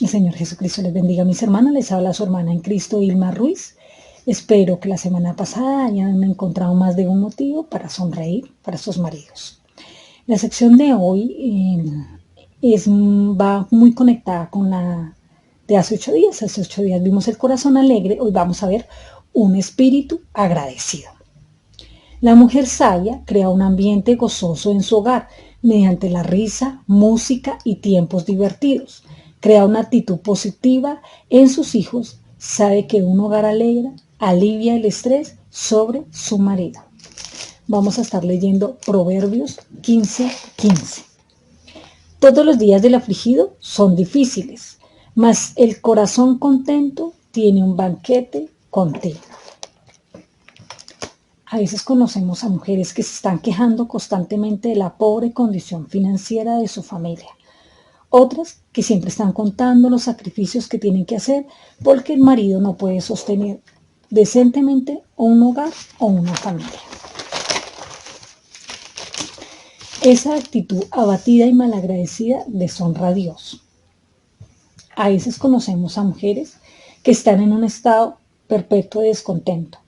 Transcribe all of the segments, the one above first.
El Señor Jesucristo les bendiga, mis hermanas. Les habla su hermana en Cristo, Ilma Ruiz. Espero que la semana pasada hayan encontrado más de un motivo para sonreír para sus maridos. La sección de hoy va muy conectada con la de hace 8 días. Hace 8 días vimos el corazón alegre. Hoy vamos a ver un espíritu agradecido. La mujer sabia crea un ambiente gozoso en su hogar mediante la risa, música y tiempos divertidos. Crea una actitud positiva en sus hijos. Sabe que un hogar alegre alivia el estrés sobre su marido. Vamos a estar leyendo Proverbios 15:15. Todos los días del afligido son difíciles, mas el corazón contento tiene un banquete continuo. A veces conocemos a mujeres que se están quejando constantemente de la pobre condición financiera de su familia. Otras que siempre están contando los sacrificios que tienen que hacer porque el marido no puede sostener decentemente un hogar o una familia. Esa actitud abatida y malagradecida deshonra a Dios. A veces conocemos a mujeres que están en un estado perpetuo de descontento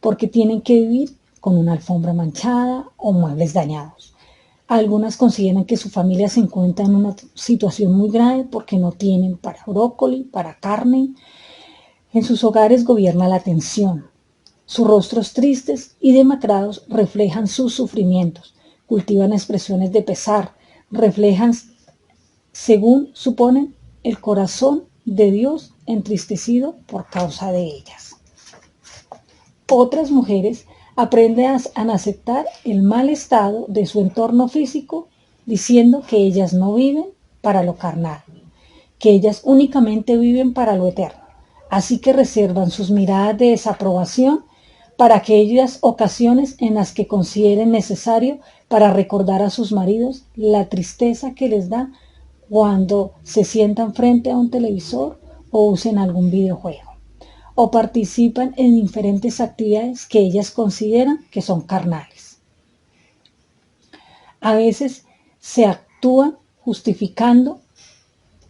porque tienen que vivir con una alfombra manchada o muebles dañados. Algunas consideran que su familia se encuentra en una situación muy grave porque no tienen para brócoli, para carne. En sus hogares gobierna la tensión. Sus rostros tristes y demacrados reflejan sus sufrimientos, cultivan expresiones de pesar, reflejan, según suponen, el corazón de Dios entristecido por causa de ellas. Otras mujeres aprenden a aceptar el mal estado de su entorno físico, diciendo que ellas no viven para lo carnal, que ellas únicamente viven para lo eterno. Así que reservan sus miradas de desaprobación para aquellas ocasiones en las que consideren necesario para recordar a sus maridos la tristeza que les da cuando se sientan frente a un televisor o usen algún videojuego, o participan en diferentes actividades que ellas consideran que son carnales. A veces se actúan justificando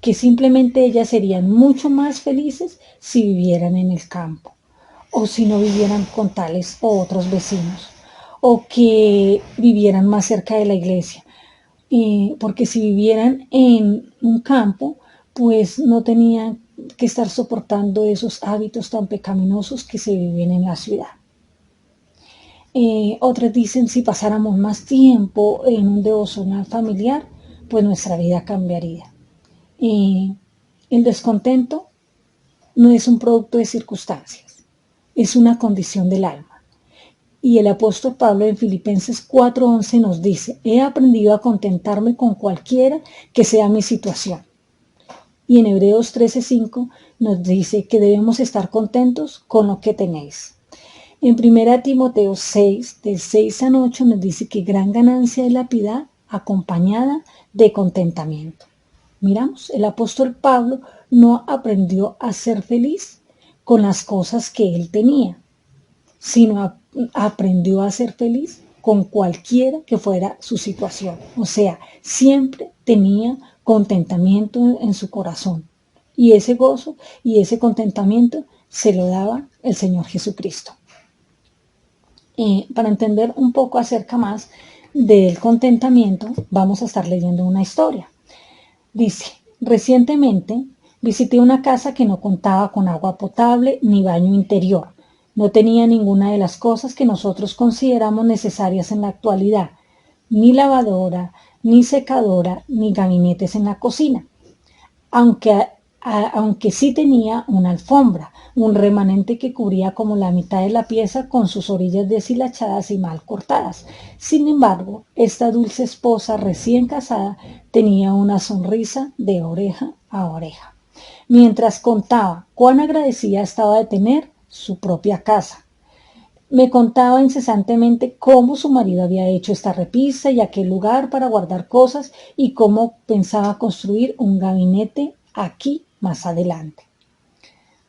que simplemente ellas serían mucho más felices si vivieran en el campo, o si no vivieran con tales o otros vecinos, o que vivieran más cerca de la iglesia, porque si vivieran en un campo, pues no tenían que estar soportando esos hábitos tan pecaminosos que se viven en la ciudad. Otras dicen, si pasáramos más tiempo en un devocional familiar, pues nuestra vida cambiaría. El descontento no es un producto de circunstancias, es una condición del alma. Y el apóstol Pablo en Filipenses 4:11 nos dice, he aprendido a contentarme con cualquiera que sea mi situación. Y en Hebreos 13:5 nos dice que debemos estar contentos con lo que tenéis. En 1 Timoteo 6, del 6 al 8 nos dice que gran ganancia es la piedad acompañada de contentamiento. Miramos, el apóstol Pablo no aprendió a ser feliz con las cosas que él tenía, sino aprendió a ser feliz con cualquiera que fuera su situación. O sea, siempre tenía contentamiento en su corazón. Y ese gozo y ese contentamiento se lo daba el Señor Jesucristo. Para entender un poco acerca más del contentamiento, vamos a estar leyendo una historia. Dice, recientemente visité una casa que no contaba con agua potable ni baño interior. No tenía ninguna de las cosas que nosotros consideramos necesarias en la actualidad, ni lavadora, ni secadora, ni gabinetes en la cocina. Aunque sí tenía una alfombra, un remanente que cubría como la mitad de la pieza con sus orillas deshilachadas y mal cortadas. Sin embargo, esta dulce esposa recién casada tenía una sonrisa de oreja a oreja, mientras contaba cuán agradecida estaba de tener su propia casa. Me contaba incesantemente cómo su marido había hecho esta repisa y aquel lugar para guardar cosas y cómo pensaba construir un gabinete aquí más adelante.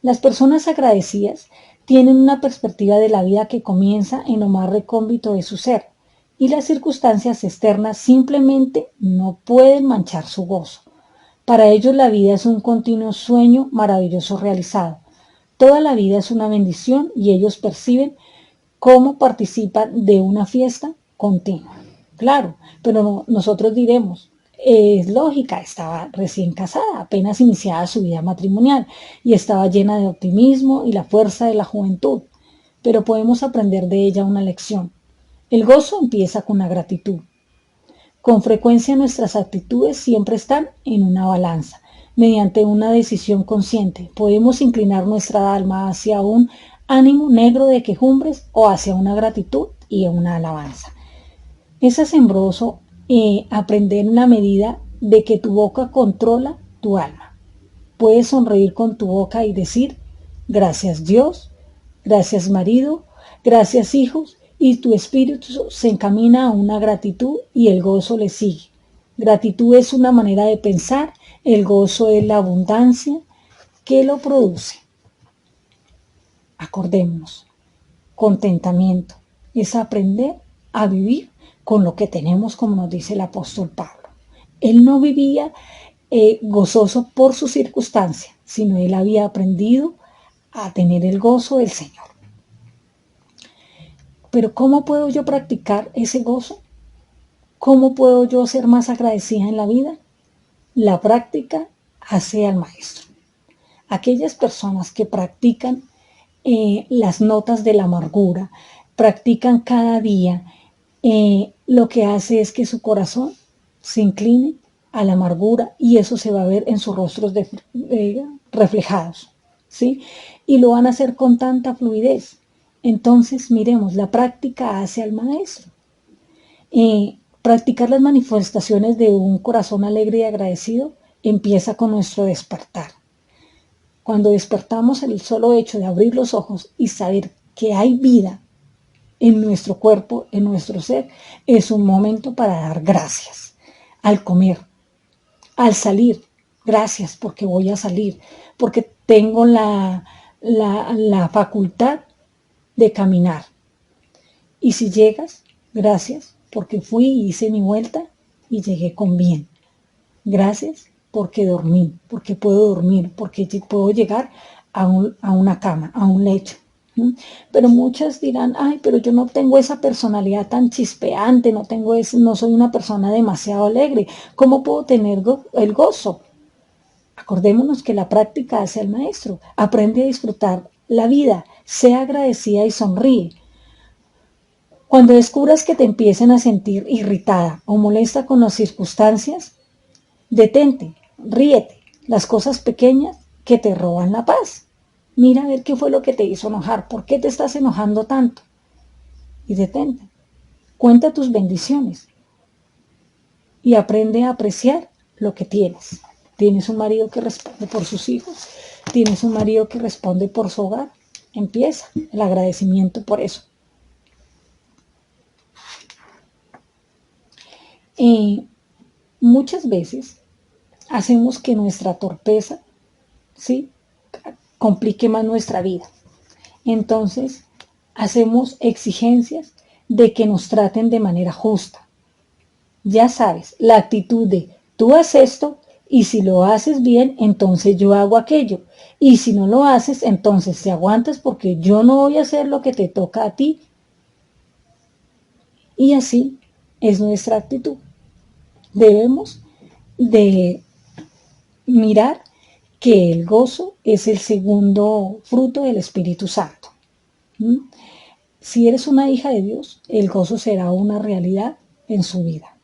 Las personas agradecidas tienen una perspectiva de la vida que comienza en lo más recóndito de su ser, y las circunstancias externas simplemente no pueden manchar su gozo. Para ellos la vida es un continuo sueño maravilloso realizado. Toda la vida es una bendición y ellos perciben cómo participan de una fiesta continua. Claro, pero nosotros diremos, es lógica, estaba recién casada, apenas iniciada su vida matrimonial y estaba llena de optimismo y la fuerza de la juventud. Pero podemos aprender de ella una lección. El gozo empieza con la gratitud. Con frecuencia nuestras actitudes siempre están en una balanza. Mediante una decisión consciente podemos inclinar nuestra alma hacia un ánimo negro de quejumbres o hacia una gratitud y una alabanza. Es asombroso aprender en la medida de que tu boca controla tu alma. Puedes sonreír con tu boca y decir, gracias Dios, gracias marido, gracias hijos, y tu espíritu se encamina a una gratitud y el gozo le sigue. Gratitud es una manera de pensar, el gozo es la abundancia que lo produce. Acordémonos, contentamiento es aprender a vivir con lo que tenemos, como nos dice el apóstol Pablo. Él no vivía gozoso por su circunstancia, sino él había aprendido a tener el gozo del Señor. Pero ¿cómo puedo yo practicar ese gozo? ¿Cómo puedo yo ser más agradecida en la vida? La práctica hace al maestro. Aquellas personas que practican las notas de la amargura, practican cada día, lo que hace es que su corazón se incline a la amargura y eso se va a ver en sus rostros reflejados, ¿sí? Y lo van a hacer con tanta fluidez. Entonces, miremos, la práctica hace al maestro. Practicar las manifestaciones de un corazón alegre y agradecido empieza con nuestro despertar. Cuando despertamos, el solo hecho de abrir los ojos y saber que hay vida en nuestro cuerpo, en nuestro ser, es un momento para dar gracias. Al comer, al salir, gracias porque voy a salir, porque tengo la facultad de caminar. Y si llegas, gracias porque fui y hice mi vuelta y llegué con bien. Gracias porque dormí, porque puedo dormir, porque puedo llegar a una cama, a un lecho. Pero muchas dirán, ay, pero yo no tengo esa personalidad tan chispeante, no soy una persona demasiado alegre. ¿Cómo puedo tener el gozo? Acordémonos que la práctica hace al maestro. Aprende a disfrutar la vida, sea agradecida y sonríe. Cuando descubras que te empiecen a sentir irritada o molesta con las circunstancias, detente, ríete, las cosas pequeñas que te roban la paz. Mira a ver qué fue lo que te hizo enojar, por qué te estás enojando tanto. Y detente, cuenta tus bendiciones y aprende a apreciar lo que tienes. Tienes un marido que responde por sus hijos, tienes un marido que responde por su hogar. Empieza el agradecimiento por eso. Muchas veces hacemos que nuestra torpeza, ¿sí?, complique más nuestra vida. Entonces, hacemos exigencias de que nos traten de manera justa. Ya sabes, la actitud de tú haces esto y si lo haces bien, entonces yo hago aquello. Y si no lo haces, entonces te aguantas porque yo no voy a hacer lo que te toca a ti. Y así es nuestra actitud. Debemos de mirar que el gozo es el segundo fruto del Espíritu Santo. Si eres una hija de Dios, el gozo será una realidad en su vida.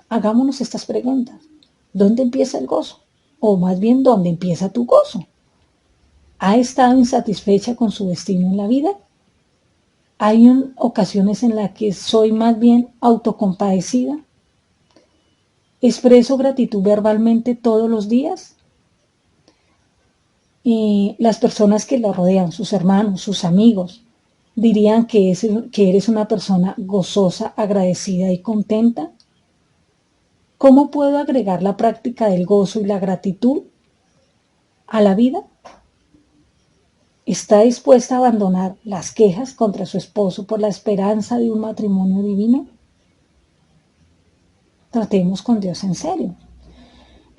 Hagámonos estas preguntas. ¿Dónde empieza el gozo? O más bien, ¿dónde empieza tu gozo? ¿Ha estado insatisfecha con su destino en la vida? ¿Hay ocasiones en las que soy más bien autocompadecida? ¿Expreso gratitud verbalmente todos los días? Las personas que la rodean, sus hermanos, sus amigos, dirían que eres una persona gozosa, agradecida y contenta. ¿Cómo puedo agregar la práctica del gozo y la gratitud a la vida? ¿Está dispuesta a abandonar las quejas contra su esposo por la esperanza de un matrimonio divino? Tratemos con Dios en serio.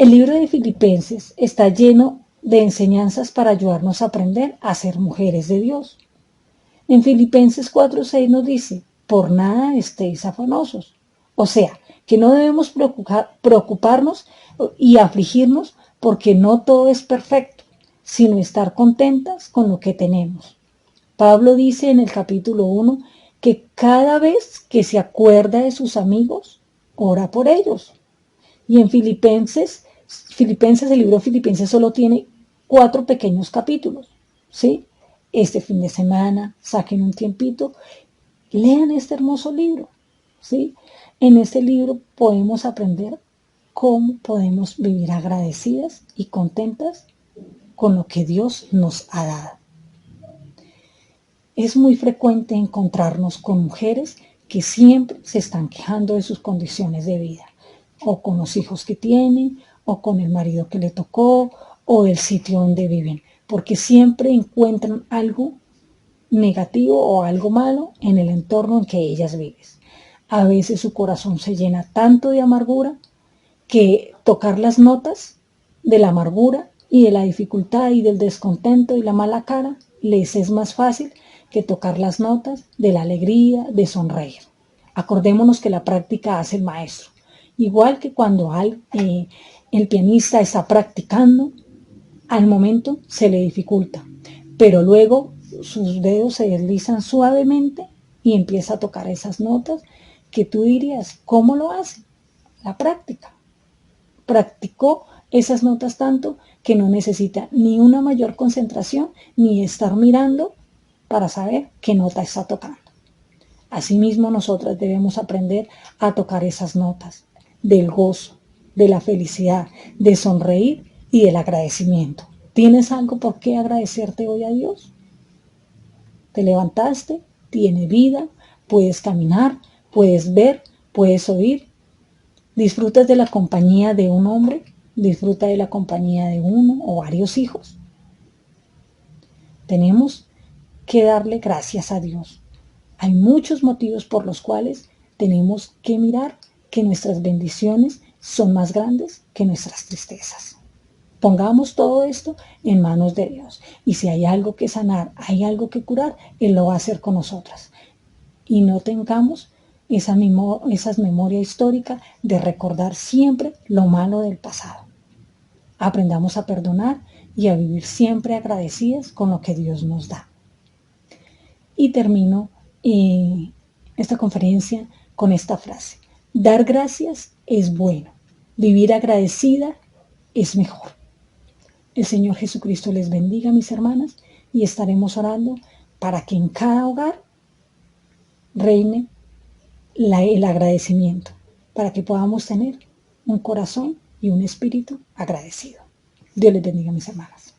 El libro de Filipenses está lleno de enseñanzas para ayudarnos a aprender a ser mujeres de Dios. En Filipenses 4:6 nos dice, por nada estéis afanosos. O sea, que no debemos preocuparnos y afligirnos porque no todo es perfecto, sino estar contentas con lo que tenemos. Pablo dice en el capítulo 1 que cada vez que se acuerda de sus amigos, ora por ellos. Y en Filipenses, el libro de Filipenses solo tiene 4 pequeños capítulos, ¿sí? Este fin de semana, saquen un tiempito, lean este hermoso libro, ¿sí? En este libro podemos aprender cómo podemos vivir agradecidas y contentas con lo que Dios nos ha dado. Es muy frecuente encontrarnos con mujeres que siempre se están quejando de sus condiciones de vida, o con los hijos que tienen, o con el marido que le tocó, o el sitio donde viven, porque siempre encuentran algo negativo o algo malo en el entorno en que ellas viven. A veces su corazón se llena tanto de amargura que tocar las notas de la amargura y de la dificultad y del descontento y la mala cara les es más fácil que tocar las notas de la alegría, de sonreír. Acordémonos que la práctica hace el maestro. Igual que cuando el pianista está practicando, al momento se le dificulta, pero luego sus dedos se deslizan suavemente y empieza a tocar esas notas que tú dirías, ¿cómo lo hace? La práctica. Practicó esas notas tanto que no necesita ni una mayor concentración ni estar mirando para saber qué nota está tocando. Asimismo, nosotras debemos aprender a tocar esas notas del gozo, de la felicidad, de sonreír y del agradecimiento. ¿Tienes algo por qué agradecerte hoy a Dios? Te levantaste, tienes vida, puedes caminar, puedes ver, puedes oír. ¿Disfrutas de la compañía de un hombre? ¿Disfruta de la compañía de uno o varios hijos? Tenemos que darle gracias a Dios. Hay muchos motivos por los cuales tenemos que mirar que nuestras bendiciones son más grandes que nuestras tristezas. Pongamos todo esto en manos de Dios. Y si hay algo que sanar, hay algo que curar, Él lo va a hacer con nosotras. Y no tengamos esa memoria histórica de recordar siempre lo malo del pasado. Aprendamos a perdonar y a vivir siempre agradecidas con lo que Dios nos da. Y termino esta conferencia con esta frase. Dar gracias es bueno. Vivir agradecida es mejor. El Señor Jesucristo les bendiga, mis hermanas, y estaremos orando para que en cada hogar reine el agradecimiento, para que podamos tener un corazón y un espíritu agradecido. Dios les bendiga, mis hermanas.